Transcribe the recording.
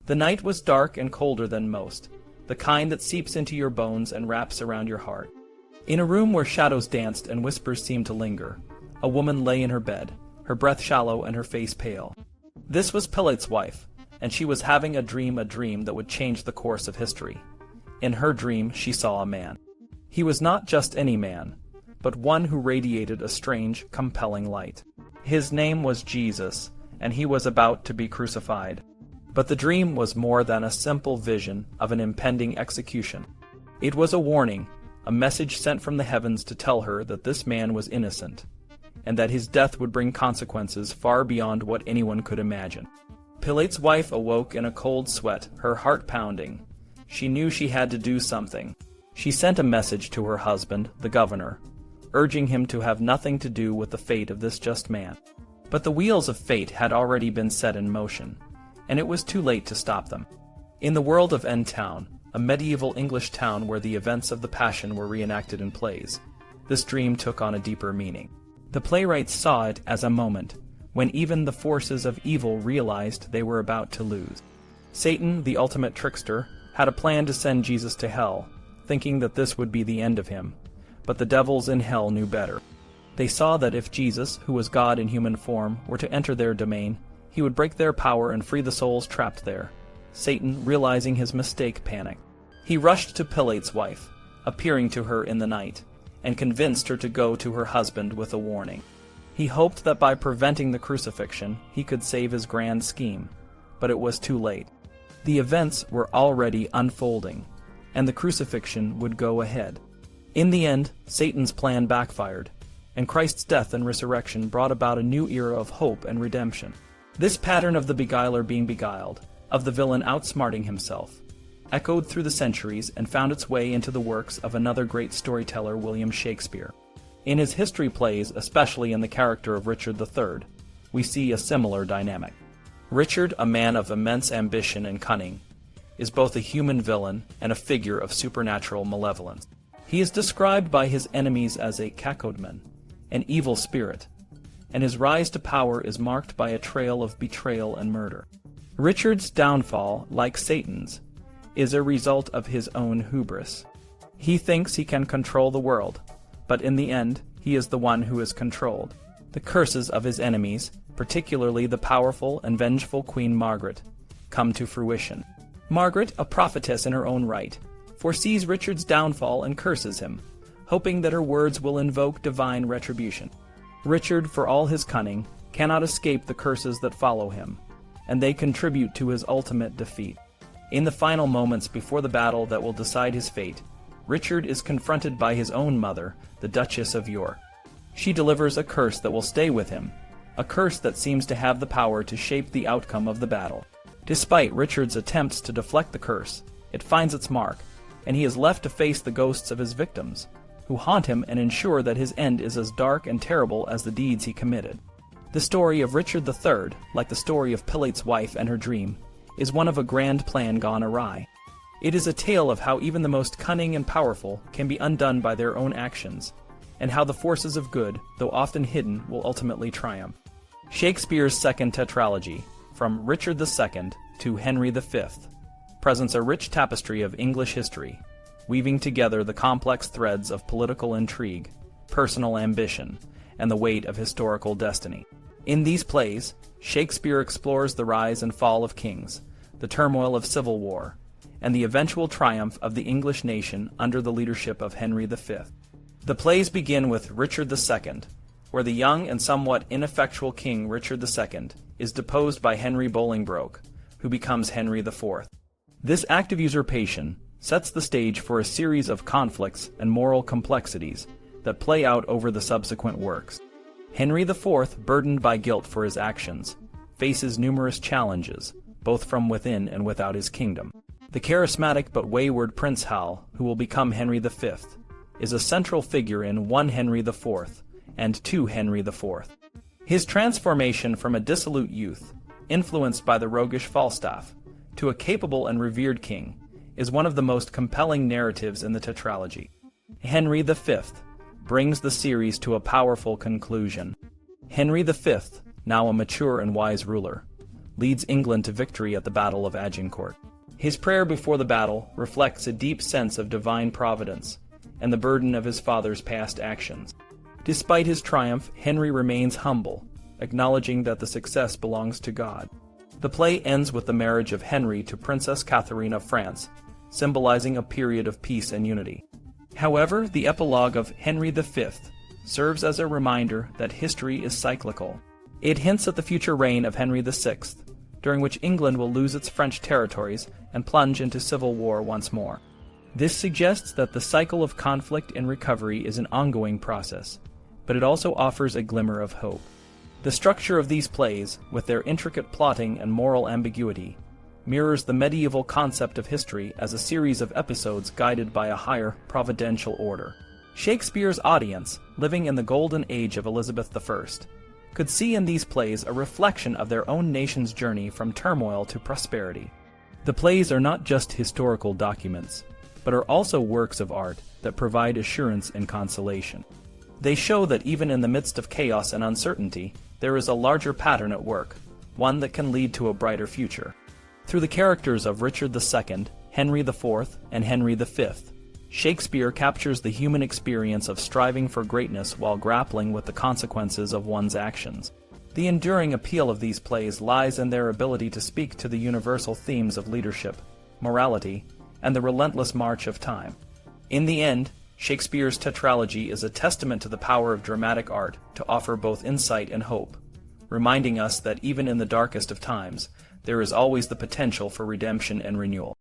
The night was dark and colder than most, the kind that seeps into your bones and wraps around your heart. In a room where shadows danced and whispers seemed to linger, a woman lay in her bed, her breath shallow and her face pale. This was Pilate's wife, and she was having a dream that would change the course of history. In her dream she saw a man. He was not just any man, but one who radiated a strange, compelling light. His name was Jesus, and he was about to be crucified. But the dream was more than a simple vision of an impending execution. It was a warning, a message sent from the heavens to tell her that this man was innocent, and that his death would bring consequences far beyond what anyone could imagine. Pilate's wife awoke in a cold sweat, her heart pounding. She knew she had to do something. She sent a message to her husband, the governor, urging him to have nothing to do with the fate of this just man. But the wheels of fate had already been set in motion, and it was too late to stop them. In the world of End Town, a medieval English town where the events of the Passion were reenacted in plays, this dream took on a deeper meaning. The playwrights saw it as a moment when even the forces of evil realized they were about to lose. Satan, the ultimate trickster, had a plan to send Jesus to hell, thinking that this would be the end of him. But the devils in hell knew better. They saw that if Jesus, who was God in human form, were to enter their domain, he would break their power and free the souls trapped there. Satan, realizing his mistake, panicked. He rushed to Pilate's wife, appearing to her in the night, and convinced her to go to her husband with a warning. He hoped that by preventing the crucifixion, he could save his grand scheme, but it was too late. The events were already unfolding, and the crucifixion would go ahead. In the end, Satan's plan backfired, and Christ's death and resurrection brought about a new era of hope and redemption. This pattern of the beguiler being beguiled, of the villain outsmarting himself, echoed through the centuries and found its way into the works of another great storyteller, William Shakespeare. In his history plays, especially in the character of Richard III, we see a similar dynamic. Richard, a man of immense ambition and cunning, is both a human villain and a figure of supernatural malevolence. He is described by his enemies as a cacodemon, an evil spirit, and his rise to power is marked by a trail of betrayal and murder. Richard's downfall, like Satan's, is a result of his own hubris. He thinks he can control the world, but in the end, he is the one who is controlled. The curses of his enemies, particularly the powerful and vengeful Queen Margaret, come to fruition. Margaret, a prophetess in her own right, foresees Richard's downfall and curses him, hoping that her words will invoke divine retribution. Richard, for all his cunning, cannot escape the curses that follow him, and they contribute to his ultimate defeat. In the final moments before the battle that will decide his fate, Richard is confronted by his own mother, the Duchess of York. She delivers a curse that will stay with him, a curse that seems to have the power to shape the outcome of the battle. Despite Richard's attempts to deflect the curse, it finds its mark, and he is left to face the ghosts of his victims, who haunt him and ensure that his end is as dark and terrible as the deeds he committed. The story of Richard III, like the story of Pilate's wife and her dream, is one of a grand plan gone awry. It is a tale of how even the most cunning and powerful can be undone by their own actions, and how the forces of good, though often hidden, will ultimately triumph. Shakespeare's second tetralogy, from Richard II to Henry V, presents a rich tapestry of English history, weaving together the complex threads of political intrigue, personal ambition, and the weight of historical destiny. In these plays, Shakespeare explores the rise and fall of kings, the turmoil of civil war, and the eventual triumph of the English nation under the leadership of Henry V. The plays begin with Richard II, where the young and somewhat ineffectual King Richard II is deposed by Henry Bolingbroke, who becomes Henry IV. This act of usurpation sets the stage for a series of conflicts and moral complexities that play out over the subsequent works. Henry IV, burdened by guilt for his actions, faces numerous challenges, both from within and without his kingdom. The charismatic but wayward Prince Hal, who will become Henry V, is a central figure in 1 Henry IV and 2 Henry IV. His transformation from a dissolute youth, influenced by the roguish Falstaff, to a capable and revered king, is one of the most compelling narratives in the tetralogy. Henry V brings the series to a powerful conclusion. Henry V, now a mature and wise ruler, leads England to victory at the Battle of Agincourt. His prayer before the battle reflects a deep sense of divine providence and the burden of his father's past actions. Despite his triumph, Henry remains humble, acknowledging that the success belongs to God. The play ends with the marriage of Henry to Princess Catherine of France, symbolizing a period of peace and unity. However, the epilogue of Henry V serves as a reminder that history is cyclical. It hints at the future reign of Henry VI, during which England will lose its French territories and plunge into civil war once more. This suggests that the cycle of conflict and recovery is an ongoing process, but it also offers a glimmer of hope. The structure of these plays, with their intricate plotting and moral ambiguity, mirrors the medieval concept of history as a series of episodes guided by a higher providential order. Shakespeare's audience, living in the golden age of Elizabeth I, could see in these plays a reflection of their own nation's journey from turmoil to prosperity. The plays are not just historical documents, but are also works of art that provide assurance and consolation. They show that even in the midst of chaos and uncertainty, there is a larger pattern at work, one that can lead to a brighter future. Through the characters of Richard II, Henry IV, and Henry V, Shakespeare captures the human experience of striving for greatness while grappling with the consequences of one's actions. The enduring appeal of these plays lies in their ability to speak to the universal themes of leadership, morality, and the relentless march of time. In the end, Shakespeare's tetralogy is a testament to the power of dramatic art to offer both insight and hope, reminding us that even in the darkest of times, there is always the potential for redemption and renewal.